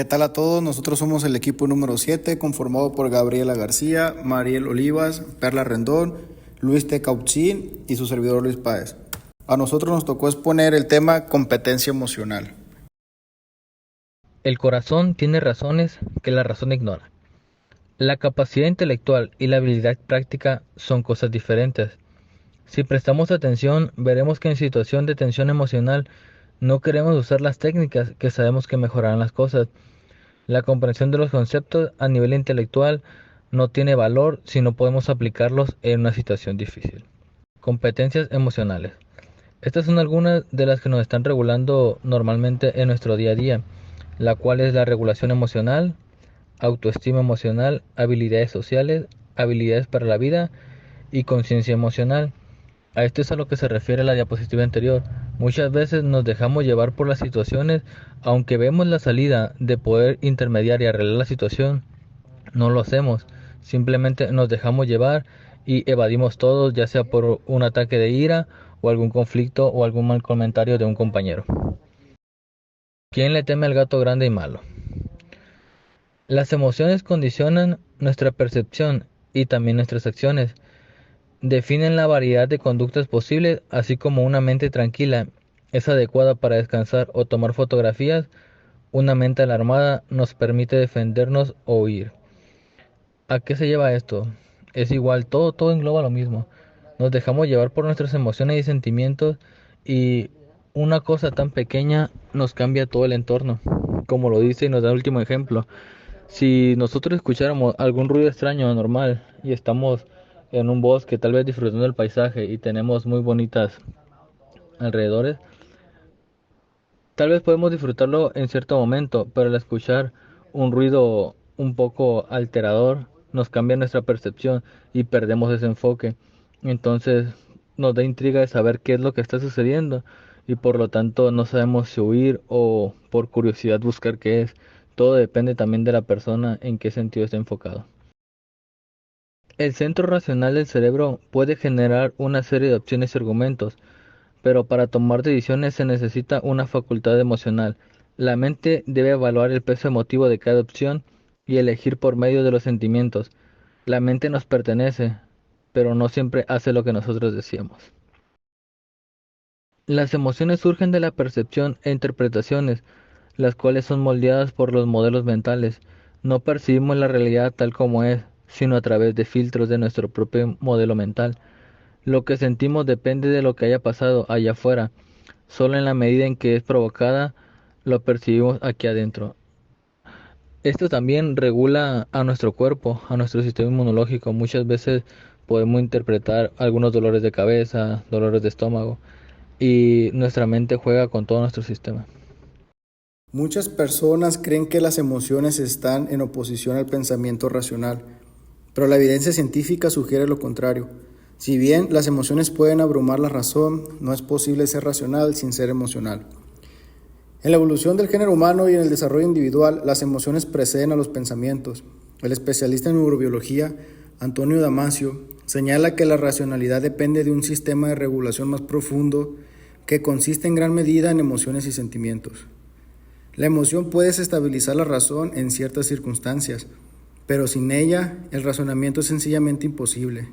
¿Qué tal a todos? Nosotros somos el equipo número 7, conformado por Gabriela García, Mariel Olivas, Perla Rendón, Luis Tecautzin y su servidor Luis Páez. A nosotros nos tocó exponer el tema competencia emocional. El corazón tiene razones que la razón ignora. La capacidad intelectual y la habilidad práctica son cosas diferentes. Si prestamos atención, veremos que en situación de tensión emocional no queremos usar las técnicas que sabemos que mejorarán las cosas. La comprensión de los conceptos a nivel intelectual no tiene valor si no podemos aplicarlos en una situación difícil. Competencias emocionales. Estas son algunas de las que nos están regulando normalmente en nuestro día a día, la cual es la regulación emocional, autoestima emocional, habilidades sociales, habilidades para la vida y conciencia emocional. A esto es a lo que se refiere la diapositiva anterior. Muchas veces nos dejamos llevar por las situaciones, aunque vemos la salida de poder intermediar y arreglar la situación, no lo hacemos. Simplemente nos dejamos llevar y evadimos todo, ya sea por un ataque de ira o algún conflicto o algún mal comentario de un compañero. ¿Quién le teme al gato grande y malo? Las emociones condicionan nuestra percepción y también nuestras acciones. Definen la variedad de conductas posibles, así como una mente tranquila es adecuada para descansar o tomar fotografías. Una mente alarmada nos permite defendernos o huir. ¿A qué se lleva esto? Es igual, todo engloba lo mismo. Nos dejamos llevar por nuestras emociones y sentimientos y una cosa tan pequeña nos cambia todo el entorno. Como lo dice y nos da el último ejemplo. Si nosotros escucháramos algún ruido extraño o anormal y estamos en un bosque, tal vez disfrutando del paisaje y tenemos muy bonitas alrededores, tal vez podemos disfrutarlo en cierto momento, pero al escuchar un ruido un poco alterador, nos cambia nuestra percepción y perdemos ese enfoque. Entonces nos da intriga de saber qué es lo que está sucediendo y por lo tanto no sabemos si huir o por curiosidad buscar qué es. Todo depende también de la persona en qué sentido está enfocado. El centro racional del cerebro puede generar una serie de opciones y argumentos, pero para tomar decisiones se necesita una facultad emocional. La mente debe evaluar el peso emotivo de cada opción y elegir por medio de los sentimientos. La mente nos pertenece, pero no siempre hace lo que nosotros decíamos. Las emociones surgen de la percepción e interpretaciones, las cuales son moldeadas por los modelos mentales. No percibimos la realidad tal como es, sino a través de filtros de nuestro propio modelo mental. Lo que sentimos depende de lo que haya pasado allá afuera. Solo en la medida en que es provocada, lo percibimos aquí adentro. Esto también regula a nuestro cuerpo, a nuestro sistema inmunológico. Muchas veces podemos interpretar algunos dolores de cabeza, dolores de estómago, y nuestra mente juega con todo nuestro sistema. Muchas personas creen que las emociones están en oposición al pensamiento racional, pero la evidencia científica sugiere lo contrario. Si bien las emociones pueden abrumar la razón, no es posible ser racional sin ser emocional. En la evolución del género humano y en el desarrollo individual, las emociones preceden a los pensamientos. El especialista en neurobiología, Antonio Damasio, señala que la racionalidad depende de un sistema de regulación más profundo que consiste en gran medida en emociones y sentimientos. La emoción puede desestabilizar la razón en ciertas circunstancias, pero sin ella, el razonamiento es sencillamente imposible.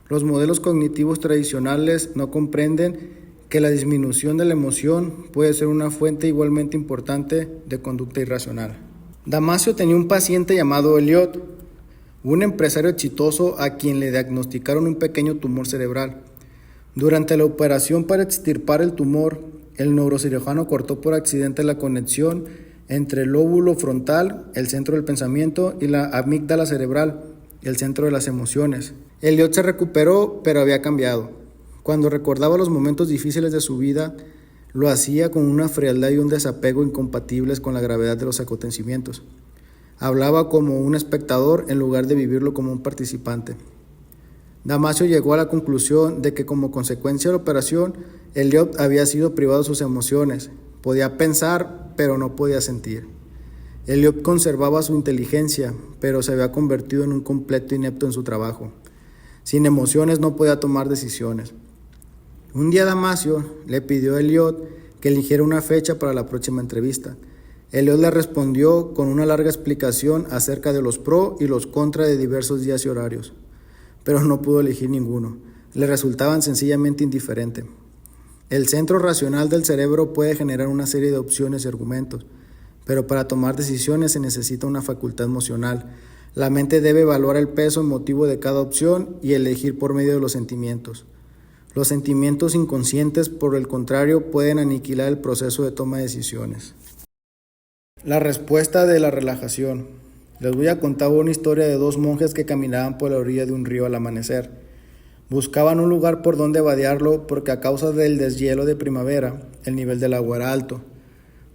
Los modelos cognitivos tradicionales no comprenden que la disminución de la emoción puede ser una fuente igualmente importante de conducta irracional. Damasio tenía un paciente llamado Elliot, un empresario exitoso a quien le diagnosticaron un pequeño tumor cerebral. Durante la operación para extirpar el tumor, el neurocirujano cortó por accidente la conexión entre el lóbulo frontal, el centro del pensamiento, y la amígdala cerebral, el centro de las emociones. Elliot se recuperó, pero había cambiado. Cuando recordaba los momentos difíciles de su vida, lo hacía con una frialdad y un desapego incompatibles con la gravedad de los acontecimientos. Hablaba como un espectador en lugar de vivirlo como un participante. Damasio llegó a la conclusión de que como consecuencia de la operación, Elliot había sido privado de sus emociones. Podía pensar, pero no podía sentir. Elliot conservaba su inteligencia, pero se había convertido en un completo inepto en su trabajo. Sin emociones no podía tomar decisiones. Un día Damasio le pidió a Elliot que eligiera una fecha para la próxima entrevista. Elliot le respondió con una larga explicación acerca de los pro y los contra de diversos días y horarios, pero no pudo elegir ninguno. Le resultaban sencillamente indiferente. El centro racional del cerebro puede generar una serie de opciones y argumentos, pero para tomar decisiones se necesita una facultad emocional. La mente debe evaluar el peso emotivo de cada opción y elegir por medio de los sentimientos. Los sentimientos inconscientes, por el contrario, pueden aniquilar el proceso de toma de decisiones. La respuesta de la relajación. Les voy a contar una historia de dos monjes que caminaban por la orilla de un río al amanecer. Buscaban un lugar por donde vadearlo porque a causa del deshielo de primavera, el nivel del agua era alto.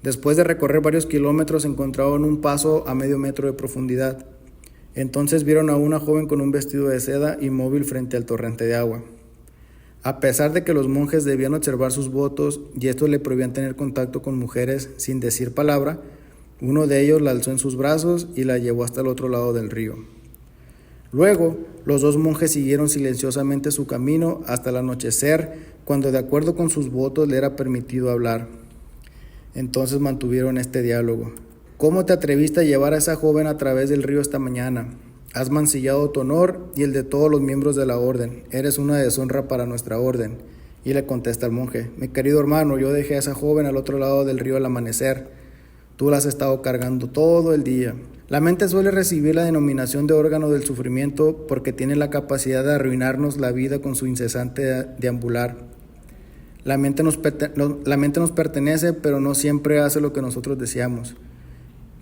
Después de recorrer varios kilómetros encontraron un paso a medio metro de profundidad. Entonces vieron a una joven con un vestido de seda inmóvil frente al torrente de agua. A pesar de que los monjes debían observar sus votos y estos le prohibían tener contacto con mujeres sin decir palabra, uno de ellos la alzó en sus brazos y la llevó hasta el otro lado del río. Luego, los dos monjes siguieron silenciosamente su camino hasta el anochecer, cuando de acuerdo con sus votos le era permitido hablar. Entonces mantuvieron este diálogo. ¿Cómo te atreviste a llevar a esa joven a través del río esta mañana? Has mancillado tu honor y el de todos los miembros de la orden. Eres una deshonra para nuestra orden. Y le contesta el monje, mi querido hermano, yo dejé a esa joven al otro lado del río al amanecer. Tú la has estado cargando todo el día. La mente suele recibir la denominación de órgano del sufrimiento porque tiene la capacidad de arruinarnos la vida con su incesante deambular. La mente nos pertenece, pero no siempre hace lo que nosotros deseamos.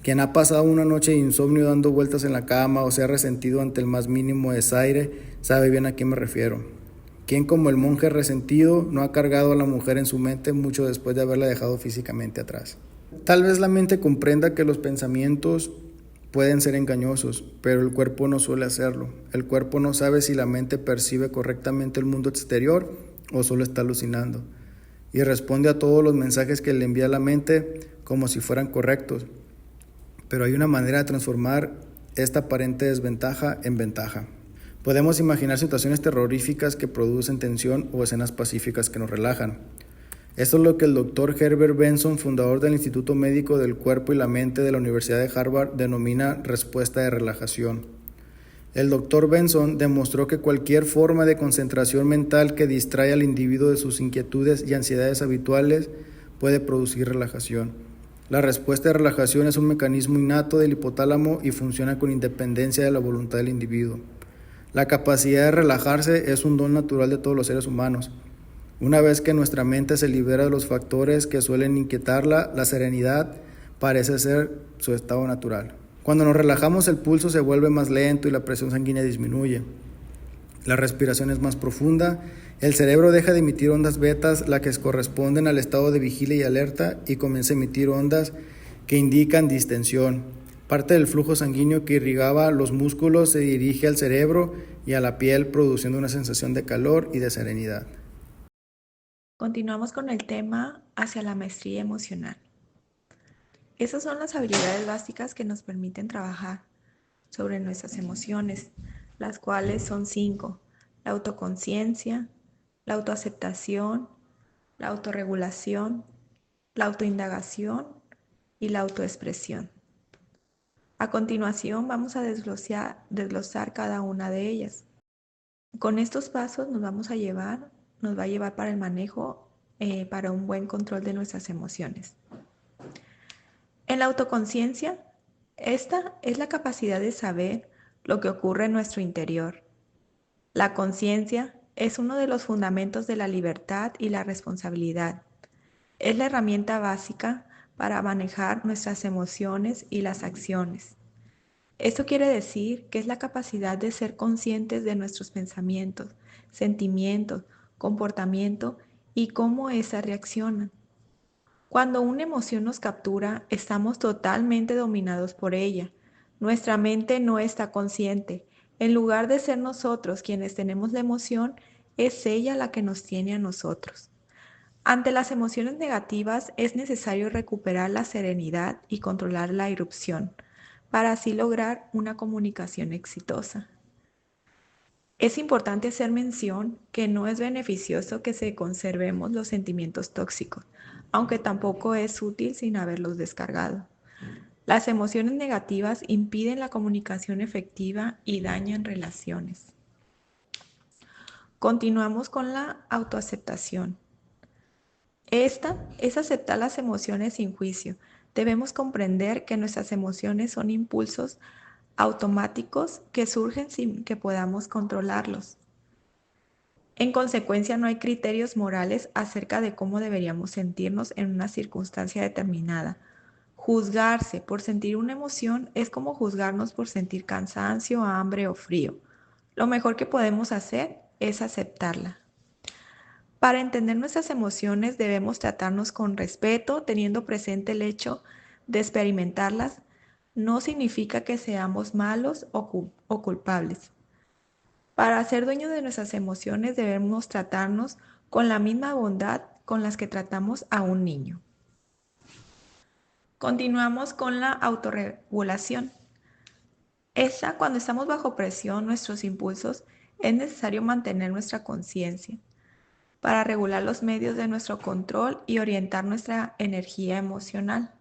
Quien ha pasado una noche de insomnio dando vueltas en la cama o se ha resentido ante el más mínimo desaire, sabe bien a quién me refiero. Quien como el monje resentido no ha cargado a la mujer en su mente mucho después de haberla dejado físicamente atrás. Tal vez la mente comprenda que los pensamientos pueden ser engañosos, pero el cuerpo no suele hacerlo. El cuerpo no sabe si la mente percibe correctamente el mundo exterior o solo está alucinando, y responde a todos los mensajes que le envía la mente como si fueran correctos. Pero hay una manera de transformar esta aparente desventaja en ventaja. Podemos imaginar situaciones terroríficas que producen tensión o escenas pacíficas que nos relajan. Esto es lo que el Dr. Herbert Benson, fundador del Instituto Médico del Cuerpo y la Mente de la Universidad de Harvard, denomina respuesta de relajación. El Dr. Benson demostró que cualquier forma de concentración mental que distrae al individuo de sus inquietudes y ansiedades habituales puede producir relajación. La respuesta de relajación es un mecanismo innato del hipotálamo y funciona con independencia de la voluntad del individuo. La capacidad de relajarse es un don natural de todos los seres humanos. Una vez que nuestra mente se libera de los factores que suelen inquietarla, la serenidad parece ser su estado natural. Cuando nos relajamos, el pulso se vuelve más lento y la presión sanguínea disminuye. La respiración es más profunda, el cerebro deja de emitir ondas betas, las que corresponden al estado de vigilia y alerta, y comienza a emitir ondas que indican distensión. Parte del flujo sanguíneo que irrigaba los músculos se dirige al cerebro y a la piel, produciendo una sensación de calor y de serenidad. Continuamos con el tema hacia la maestría emocional. Esas son las habilidades básicas que nos permiten trabajar sobre nuestras emociones, las cuales son 5: la autoconciencia, la autoaceptación, la autorregulación, la autoindagación y la autoexpresión. A continuación vamos a desglosar cada una de ellas. Con estos pasos nos va a llevar para el manejo, para un buen control de nuestras emociones. En la autoconciencia, esta es la capacidad de saber lo que ocurre en nuestro interior. La conciencia es uno de los fundamentos de la libertad y la responsabilidad. Es la herramienta básica para manejar nuestras emociones y las acciones. Esto quiere decir que es la capacidad de ser conscientes de nuestros pensamientos, sentimientos, comportamiento y cómo éstas reaccionan. Cuando una emoción nos captura, estamos totalmente dominados por ella. Nuestra mente no está consciente. En lugar de ser nosotros quienes tenemos la emoción, es ella la que nos tiene a nosotros. Ante las emociones negativas es necesario recuperar la serenidad y controlar la erupción, para así lograr una comunicación exitosa. Es importante hacer mención que no es beneficioso que se conservemos los sentimientos tóxicos, aunque tampoco es útil sin haberlos descargado. Las emociones negativas impiden la comunicación efectiva y dañan relaciones. Continuamos con la autoaceptación. Esta es aceptar las emociones sin juicio. Debemos comprender que nuestras emociones son impulsos automáticos que surgen sin que podamos controlarlos. En consecuencia, no hay criterios morales acerca de cómo deberíamos sentirnos en una circunstancia determinada. Juzgarse por sentir una emoción es como juzgarnos por sentir cansancio, hambre o frío. Lo mejor que podemos hacer es aceptarla. Para entender nuestras emociones debemos tratarnos con respeto, teniendo presente el hecho de experimentarlas. No significa que seamos malos o culpables. Para ser dueños de nuestras emociones debemos tratarnos con la misma bondad con las que tratamos a un niño. Continuamos con la autorregulación. Cuando estamos bajo presión, nuestros impulsos, es necesario mantener nuestra conciencia para regular los medios de nuestro control y orientar nuestra energía emocional.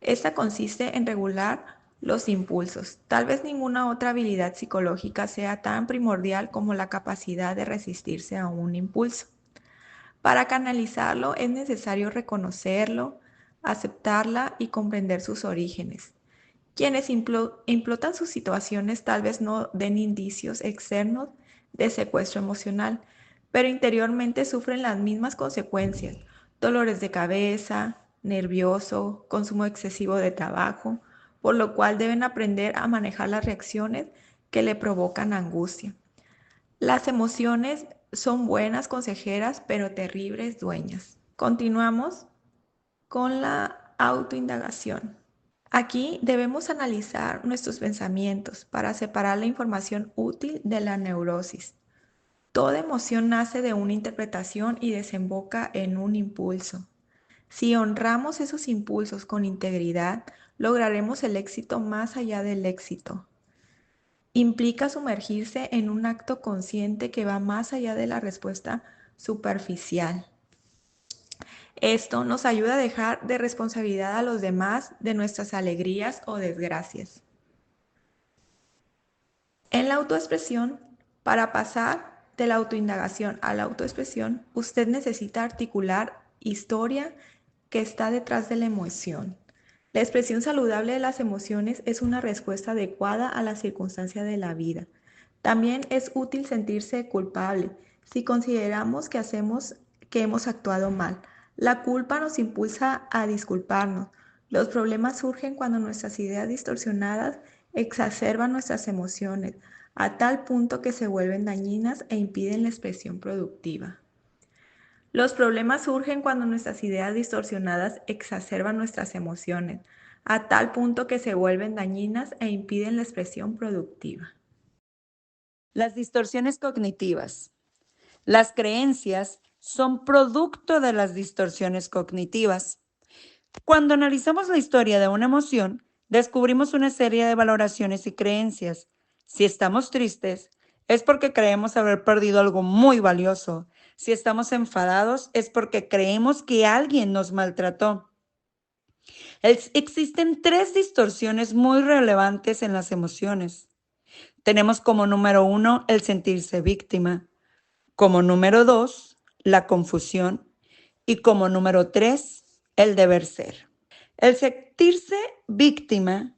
Esta consiste en regular los impulsos. Tal vez ninguna otra habilidad psicológica sea tan primordial como la capacidad de resistirse a un impulso. Para canalizarlo es necesario reconocerlo, aceptarla y comprender sus orígenes. Quienes implotan sus situaciones tal vez no den indicios externos de secuestro emocional, pero interiormente sufren las mismas consecuencias: dolores de cabeza, nervioso, consumo excesivo de trabajo, por lo cual deben aprender a manejar las reacciones que le provocan angustia. Las emociones son buenas consejeras, pero terribles dueñas. Continuamos con la autoindagación. Aquí debemos analizar nuestros pensamientos para separar la información útil de la neurosis. Toda emoción nace de una interpretación y desemboca en un impulso. Si honramos esos impulsos con integridad, lograremos el éxito más allá del éxito. Implica sumergirse en un acto consciente que va más allá de la respuesta superficial. Esto nos ayuda a dejar de responsabilidad a los demás de nuestras alegrías o desgracias. En la autoexpresión, para pasar de la autoindagación a la autoexpresión, usted necesita articular historia que está detrás de la emoción. La expresión saludable de las emociones es una respuesta adecuada a la circunstancia de la vida. También es útil sentirse culpable si consideramos que hemos actuado mal. La culpa nos impulsa a disculparnos. Los problemas surgen cuando nuestras ideas distorsionadas exacerban nuestras emociones, a tal punto que se vuelven dañinas e impiden la expresión productiva. Los problemas surgen cuando nuestras ideas distorsionadas exacerban nuestras emociones, a tal punto que se vuelven dañinas e impiden la expresión productiva. Las distorsiones cognitivas. Las creencias son producto de las distorsiones cognitivas. Cuando analizamos la historia de una emoción, descubrimos una serie de valoraciones y creencias. Si estamos tristes, es porque creemos haber perdido algo muy valioso. Si estamos enfadados, es porque creemos que alguien nos maltrató. Existen 3 distorsiones muy relevantes en las emociones. Tenemos como número 1 el sentirse víctima, como número 2 la confusión y como número 3 el deber ser. El sentirse víctima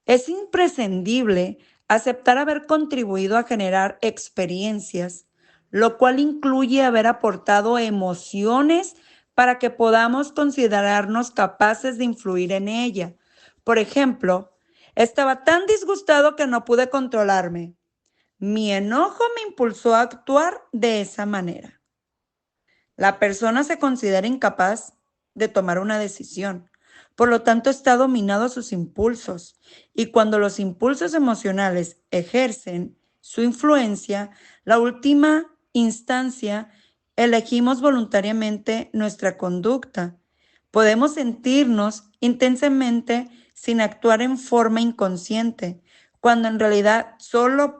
es imprescindible aceptar haber contribuido a generar experiencias, lo cual incluye haber aportado emociones para que podamos considerarnos capaces de influir en ella. Por ejemplo, estaba tan disgustado que no pude controlarme. Mi enojo me impulsó a actuar de esa manera. La persona se considera incapaz de tomar una decisión. Por lo tanto, está dominado a sus impulsos. Y cuando los impulsos emocionales ejercen su influencia, la última instancia, elegimos voluntariamente nuestra conducta. Podemos sentirnos intensamente sin actuar en forma inconsciente, cuando en realidad solo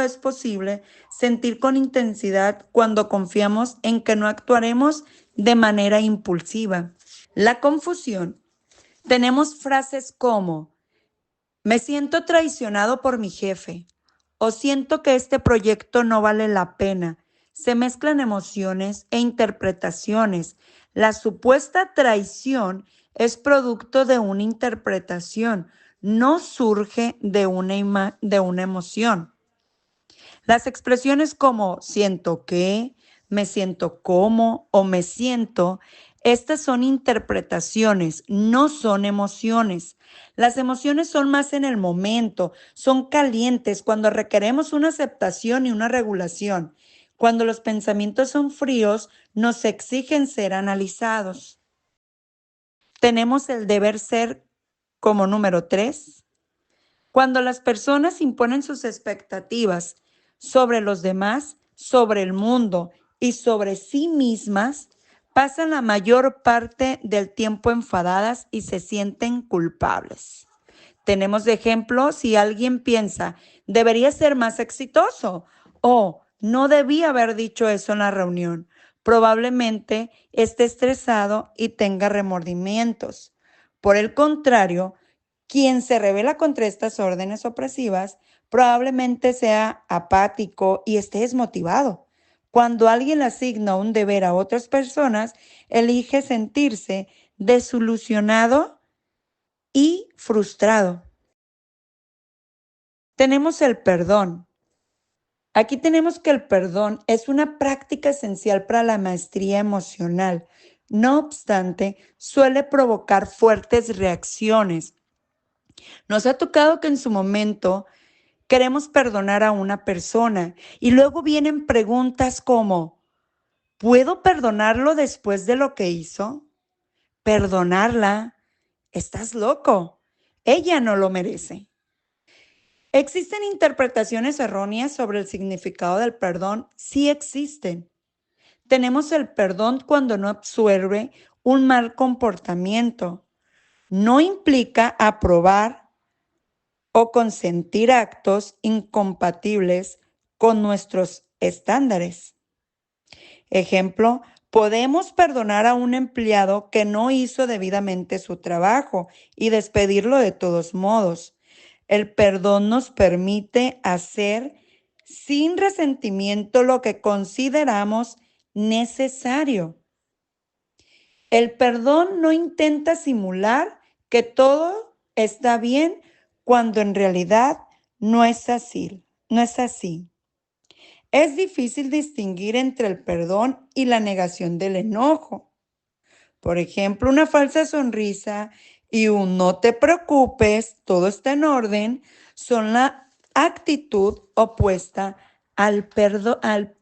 es posible sentir con intensidad cuando confiamos en que no actuaremos de manera impulsiva. La confusión Tenemos frases como, me siento traicionado por mi jefe o siento que este proyecto no vale la pena. Se mezclan emociones e interpretaciones. La supuesta traición es producto de una interpretación, no surge de una emoción. Las expresiones como siento que, me siento como o me siento, estas son interpretaciones, no son emociones. Las emociones son más en el momento, son calientes cuando requeremos una aceptación y una regulación. Cuando los pensamientos son fríos, nos exigen ser analizados. Tenemos el deber ser como número 3. Cuando las personas imponen sus expectativas sobre los demás, sobre el mundo y sobre sí mismas, pasan la mayor parte del tiempo enfadadas y se sienten culpables. Tenemos de ejemplo si alguien piensa, debería ser más exitoso o no debía haber dicho eso en la reunión. Probablemente esté estresado y tenga remordimientos. Por el contrario, quien se rebela contra estas órdenes opresivas probablemente sea apático y esté desmotivado. Cuando alguien le asigna un deber a otras personas, elige sentirse desilusionado y frustrado. Tenemos el perdón. Aquí tenemos que el perdón es una práctica esencial para la maestría emocional. No obstante, suele provocar fuertes reacciones. Nos ha tocado que en su momento queremos perdonar a una persona y luego vienen preguntas como, ¿puedo perdonarlo después de lo que hizo? ¿Perdonarla? Estás loco. Ella no lo merece. ¿Existen interpretaciones erróneas sobre el significado del perdón? Sí existen. Tenemos el perdón cuando no absuelve un mal comportamiento. No implica aprobar o consentir actos incompatibles con nuestros estándares. Ejemplo, podemos perdonar a un empleado que no hizo debidamente su trabajo y despedirlo de todos modos. El perdón nos permite hacer sin resentimiento lo que consideramos necesario. El perdón no intenta simular que todo está bien cuando en realidad no es así. Es difícil distinguir entre el perdón y la negación del enojo. Por ejemplo, una falsa sonrisa y un no te preocupes, todo está en orden, son la actitud opuesta al perdón.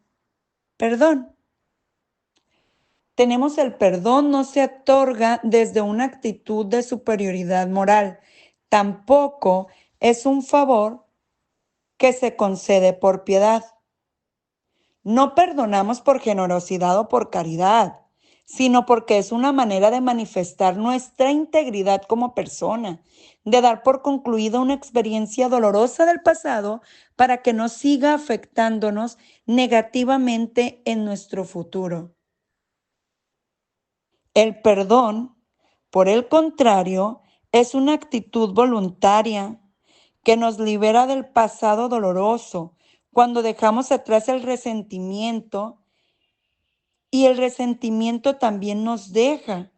Tenemos el perdón no se otorga desde una actitud de superioridad moral. Tampoco es un favor que se concede por piedad. No perdonamos por generosidad o por caridad, sino porque es una manera de manifestar nuestra integridad como persona, de dar por concluida una experiencia dolorosa del pasado para que no siga afectándonos negativamente en nuestro futuro. El perdón, por el contrario, es una actitud voluntaria que nos libera del pasado doloroso cuando dejamos atrás el resentimiento y el resentimiento también nos deja.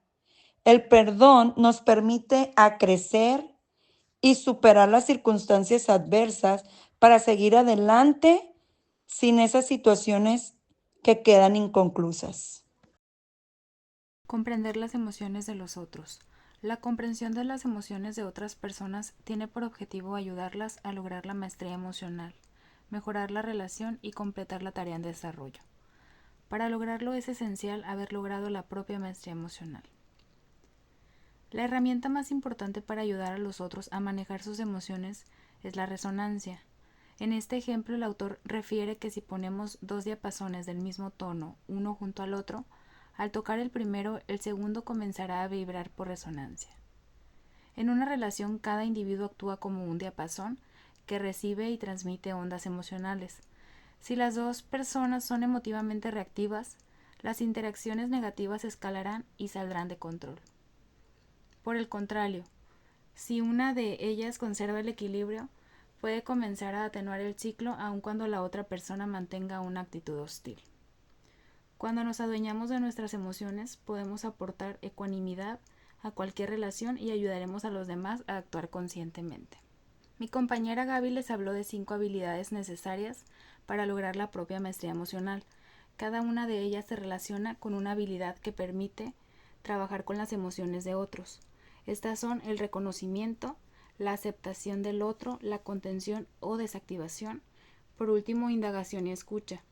El perdón nos permite a crecer y superar las circunstancias adversas para seguir adelante sin esas situaciones que quedan inconclusas. Comprender las emociones de los otros. La comprensión de las emociones de otras personas tiene por objetivo ayudarlas a lograr la maestría emocional, mejorar la relación y completar la tarea en desarrollo. Para lograrlo es esencial haber logrado la propia maestría emocional. La herramienta más importante para ayudar a los otros a manejar sus emociones es la resonancia. En este ejemplo, el autor refiere que si ponemos dos diapasones del mismo tono, uno junto al otro, al tocar el primero, el segundo comenzará a vibrar por resonancia. En una relación, cada individuo actúa como un diapasón que recibe y transmite ondas emocionales. Si las dos personas son emotivamente reactivas, las interacciones negativas escalarán y saldrán de control. Por el contrario, si una de ellas conserva el equilibrio, puede comenzar a atenuar el ciclo aun cuando la otra persona mantenga una actitud hostil. Cuando nos adueñamos de nuestras emociones, podemos aportar ecuanimidad a cualquier relación y ayudaremos a los demás a actuar conscientemente. Mi compañera Gaby les habló de 5 habilidades necesarias para lograr la propia maestría emocional. Cada una de ellas se relaciona con una habilidad que permite trabajar con las emociones de otros. Estas son el reconocimiento, la aceptación del otro, la contención o desactivación, por último, indagación y escucha.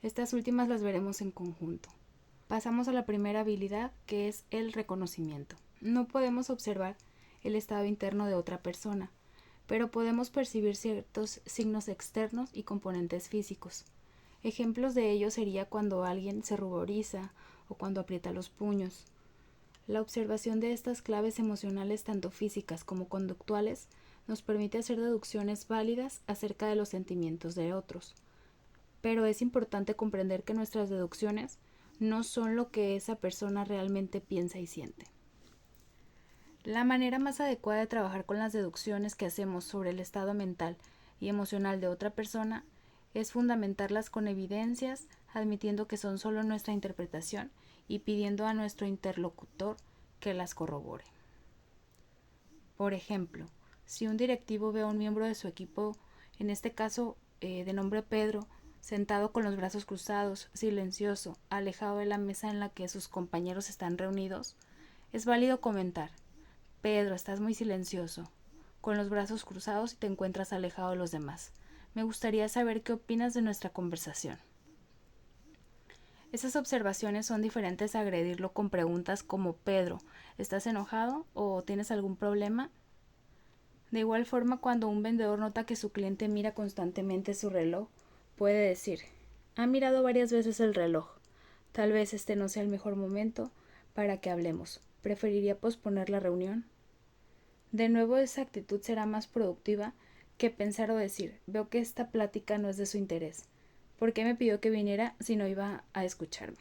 Estas últimas las veremos en conjunto. Pasamos a la primera habilidad, que es el reconocimiento. No podemos observar el estado interno de otra persona, pero podemos percibir ciertos signos externos y componentes físicos. Ejemplos de ello sería cuando alguien se ruboriza o cuando aprieta los puños. La observación de estas claves emocionales, tanto físicas como conductuales, nos permite hacer deducciones válidas acerca de los sentimientos de otros. Pero es importante comprender que nuestras deducciones no son lo que esa persona realmente piensa y siente. La manera más adecuada de trabajar con las deducciones que hacemos sobre el estado mental y emocional de otra persona es fundamentarlas con evidencias, admitiendo que son solo nuestra interpretación y pidiendo a nuestro interlocutor que las corrobore. Por ejemplo, si un directivo ve a un miembro de su equipo, en este caso de nombre Pedro, sentado con los brazos cruzados, silencioso, alejado de la mesa en la que sus compañeros están reunidos, es válido comentar: Pedro, estás muy silencioso, con los brazos cruzados y te encuentras alejado de los demás. Me gustaría saber qué opinas de nuestra conversación. Esas observaciones son diferentes a agredirlo con preguntas como: Pedro, ¿estás enojado o tienes algún problema? De igual forma, cuando un vendedor nota que su cliente mira constantemente su reloj, puede decir: ha mirado varias veces el reloj. Tal vez este no sea el mejor momento para que hablemos. ¿Preferiría posponer la reunión? De nuevo, esa actitud será más productiva que pensar o decir: veo que esta plática no es de su interés. ¿Por qué me pidió que viniera si no iba a escucharme?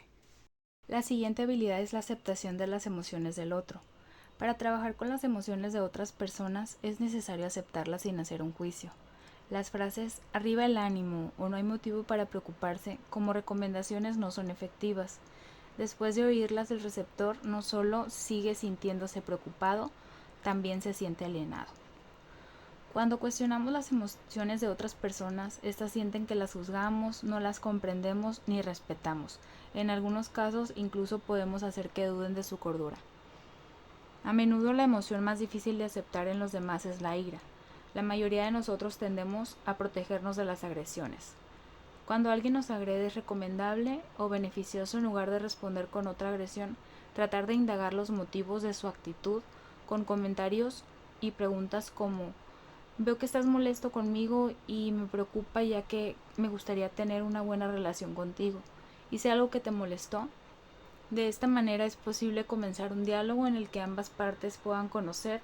La siguiente habilidad es la aceptación de las emociones del otro. Para trabajar con las emociones de otras personas es necesario aceptarlas sin hacer un juicio. Las frases "arriba el ánimo" o "no hay motivo para preocuparse" como recomendaciones no son efectivas. Después de oírlas, el receptor no solo sigue sintiéndose preocupado, también se siente alienado. Cuando cuestionamos las emociones de otras personas, estas sienten que las juzgamos, no las comprendemos ni respetamos. En algunos casos, incluso podemos hacer que duden de su cordura. A menudo la emoción más difícil de aceptar en los demás es la ira. La mayoría de nosotros tendemos a protegernos de las agresiones. Cuando alguien nos agrede, es recomendable o beneficioso, en lugar de responder con otra agresión, tratar de indagar los motivos de su actitud con comentarios y preguntas como: veo que estás molesto conmigo y me preocupa, ya que me gustaría tener una buena relación contigo. ¿Hice algo que te molestó? De esta manera es posible comenzar un diálogo en el que ambas partes puedan conocer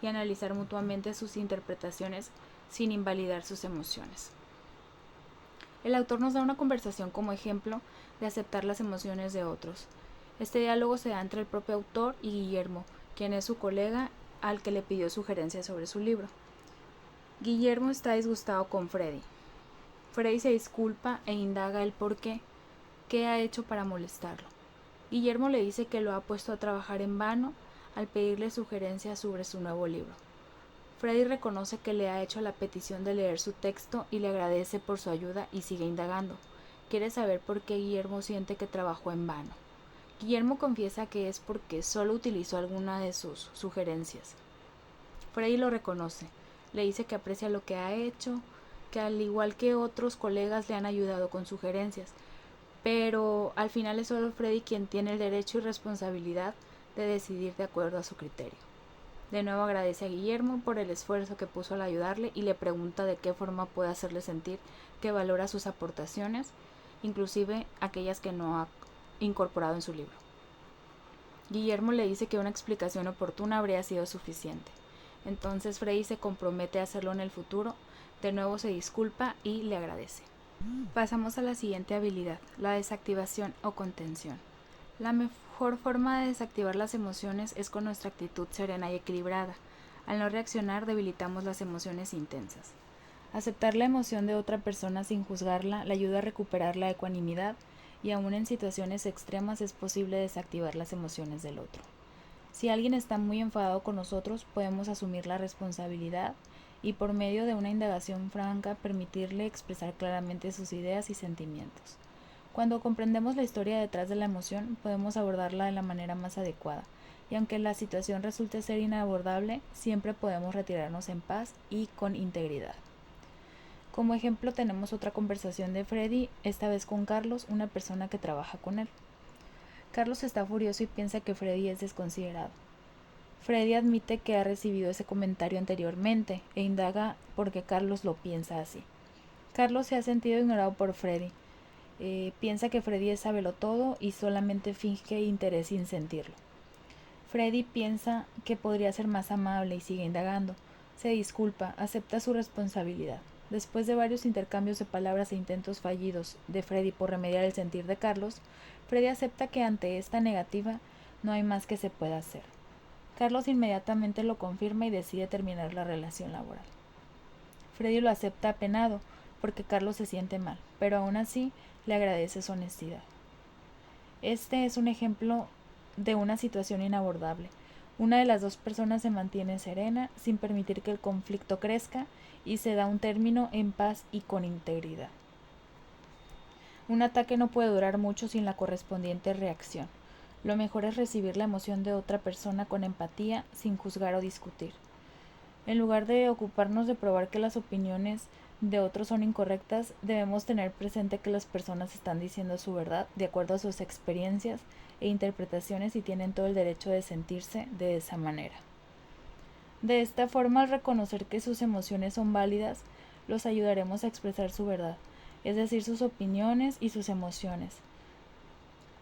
y analizar mutuamente sus interpretaciones sin invalidar sus emociones. El autor nos da una conversación como ejemplo de aceptar las emociones de otros. Este diálogo se da entre el propio autor y Guillermo, quien es su colega al que le pidió sugerencias sobre su libro. Guillermo está disgustado con Freddy. Freddy se disculpa e indaga el por qué. ¿Qué ha hecho para molestarlo? Guillermo le dice que lo ha puesto a trabajar en vano al pedirle sugerencias sobre su nuevo libro. Freddy reconoce que le ha hecho la petición de leer su texto y le agradece por su ayuda y sigue indagando. Quiere saber por qué Guillermo siente que trabajó en vano. Guillermo confiesa que es porque solo utilizó alguna de sus sugerencias. Freddy lo reconoce. Le dice que aprecia lo que ha hecho, que al igual que otros colegas le han ayudado con sugerencias, pero al final es solo Freddy quien tiene el derecho y responsabilidad de decidir de acuerdo a su criterio. De nuevo agradece a Guillermo por el esfuerzo que puso al ayudarle y le pregunta de qué forma puede hacerle sentir que valora sus aportaciones, inclusive aquellas que no ha incorporado en su libro. Guillermo le dice que una explicación oportuna habría sido suficiente. Entonces Freddy se compromete a hacerlo en el futuro, de nuevo se disculpa y le agradece. Pasamos a la siguiente habilidad, la desactivación o contención. La mejor forma de desactivar las emociones es con nuestra actitud serena y equilibrada. Al no reaccionar, debilitamos las emociones intensas. Aceptar la emoción de otra persona sin juzgarla le ayuda a recuperar la ecuanimidad y aún en situaciones extremas es posible desactivar las emociones del otro. Si alguien está muy enfadado con nosotros, podemos asumir la responsabilidad y por medio de una indagación franca permitirle expresar claramente sus ideas y sentimientos. Cuando comprendemos la historia detrás de la emoción, podemos abordarla de la manera más adecuada, y aunque la situación resulte ser inabordable, siempre podemos retirarnos en paz y con integridad. Como ejemplo tenemos otra conversación de Freddy, esta vez con Carlos, una persona que trabaja con él. Carlos está furioso y piensa que Freddy es desconsiderado. Freddy admite que ha recibido ese comentario anteriormente e indaga por qué Carlos lo piensa así. Carlos se ha sentido ignorado por Freddy. Piensa que Freddy es sabelotodo y solamente finge interés sin sentirlo. Freddy piensa que podría ser más amable y sigue indagando. Se disculpa, acepta su responsabilidad. Después de varios intercambios de palabras e intentos fallidos de Freddy por remediar el sentir de Carlos, Freddy acepta que ante esta negativa no hay más que se pueda hacer. Carlos inmediatamente lo confirma y decide terminar la relación laboral. Freddy lo acepta apenado porque Carlos se siente mal, pero aún así le agradece su honestidad. Este es un ejemplo de una situación inabordable. Una de las dos personas se mantiene serena sin permitir que el conflicto crezca y se da un término en paz y con integridad. Un ataque no puede durar mucho sin la correspondiente reacción. Lo mejor es recibir la emoción de otra persona con empatía, sin juzgar o discutir. En lugar de ocuparnos de probar que las opiniones de otros son incorrectas, debemos tener presente que las personas están diciendo su verdad de acuerdo a sus experiencias e interpretaciones y tienen todo el derecho de sentirse de esa manera. De esta forma, al reconocer que sus emociones son válidas, los ayudaremos a expresar su verdad, es decir, sus opiniones y sus emociones.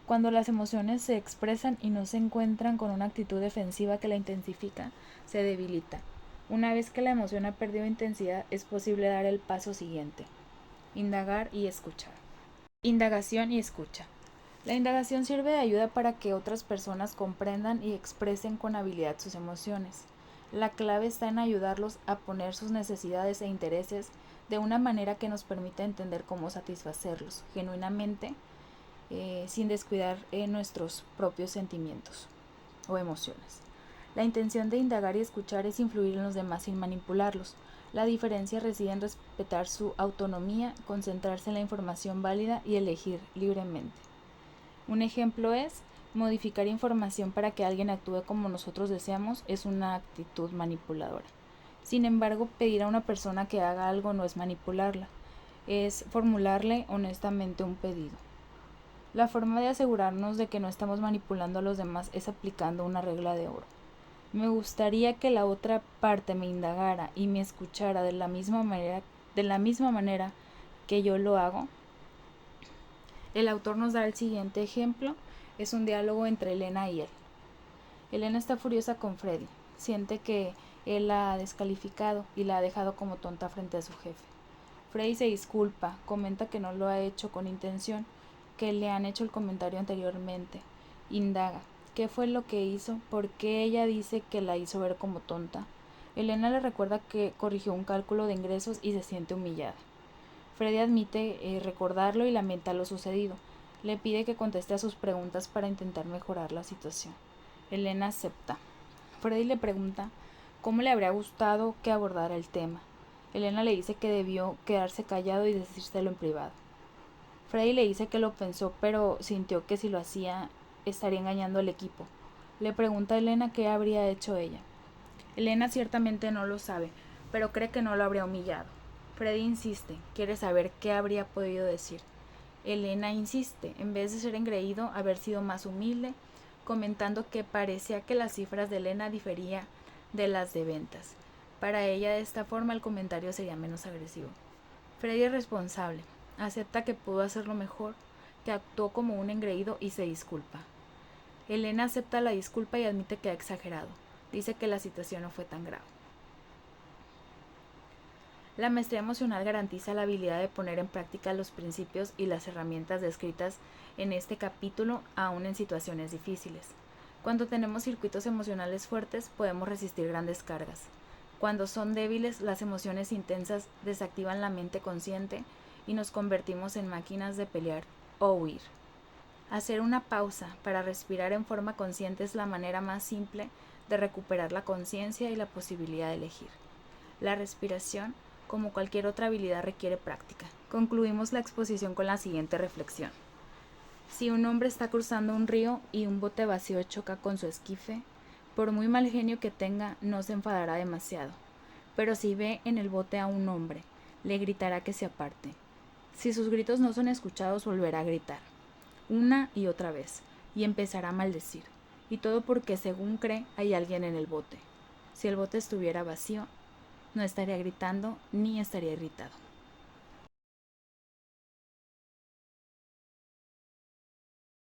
Cuando las emociones se expresan y no se encuentran con una actitud defensiva que la intensifica, se debilita. Una vez que la emoción ha perdido intensidad, es posible dar el paso siguiente: indagar y escuchar. Indagación y escucha. La indagación sirve de ayuda para que otras personas comprendan y expresen con habilidad sus emociones. La clave está en ayudarlos a poner sus necesidades e intereses de una manera que nos permita entender cómo satisfacerlos genuinamente, sin descuidar nuestros propios sentimientos o emociones. La intención de indagar y escuchar es influir en los demás sin manipularlos. La diferencia reside en respetar su autonomía, concentrarse en la información válida y elegir libremente. Un ejemplo es: modificar información para que alguien actúe como nosotros deseamos es una actitud manipuladora. Sin embargo, pedir a una persona que haga algo no es manipularla, es formularle honestamente un pedido. La forma de asegurarnos de que no estamos manipulando a los demás es aplicando una regla de oro. Me gustaría que la otra parte me indagara y me escuchara de la misma manera que yo lo hago. El autor nos da el siguiente ejemplo. Es un diálogo entre Elena y él. Elena está furiosa con Freddy. Siente que él la ha descalificado y la ha dejado como tonta frente a su jefe. Freddy se disculpa, comenta que no lo ha hecho con intención, que le han hecho el comentario anteriormente. Indaga: ¿qué fue lo que hizo? ¿Por qué ella dice que la hizo ver como tonta? Elena le recuerda que corrigió un cálculo de ingresos y se siente humillada. Freddy admite recordarlo y lamenta lo sucedido. Le pide que conteste a sus preguntas para intentar mejorar la situación. Elena acepta. Freddy le pregunta cómo le habría gustado que abordara el tema. Elena le dice que debió quedarse callado y decírselo en privado. Freddy le dice que lo pensó, pero sintió que si lo hacía estaría engañando al equipo. Le pregunta a Elena qué habría hecho ella. Elena ciertamente no lo sabe, pero cree que no lo habría humillado. Freddy insiste, quiere saber qué habría podido decir. Elena insiste, en vez de ser engreído, haber sido más humilde, comentando que parecía que las cifras de Elena diferían de las de ventas. Para ella, de esta forma, el comentario sería menos agresivo. Freddy es responsable, acepta que pudo hacerlo mejor, que actuó como un engreído y se disculpa. Elena acepta la disculpa y admite que ha exagerado. Dice que la situación no fue tan grave. La maestría emocional garantiza la habilidad de poner en práctica los principios y las herramientas descritas en este capítulo, aún en situaciones difíciles. Cuando tenemos circuitos emocionales fuertes, podemos resistir grandes cargas. Cuando son débiles, las emociones intensas desactivan la mente consciente y nos convertimos en máquinas de pelear o huir. Hacer una pausa para respirar en forma consciente es la manera más simple de recuperar la conciencia y la posibilidad de elegir. La respiración, como cualquier otra habilidad, requiere práctica. Concluimos la exposición con la siguiente reflexión. Si un hombre está cruzando un río y un bote vacío choca con su esquife, por muy mal genio que tenga, no se enfadará demasiado. Pero si ve en el bote a un hombre, le gritará que se aparte. Si sus gritos no son escuchados, volverá a gritar, una y otra vez, y empezará a maldecir. Y todo porque, según cree, hay alguien en el bote. Si el bote estuviera vacío, no estaría gritando ni estaría irritado.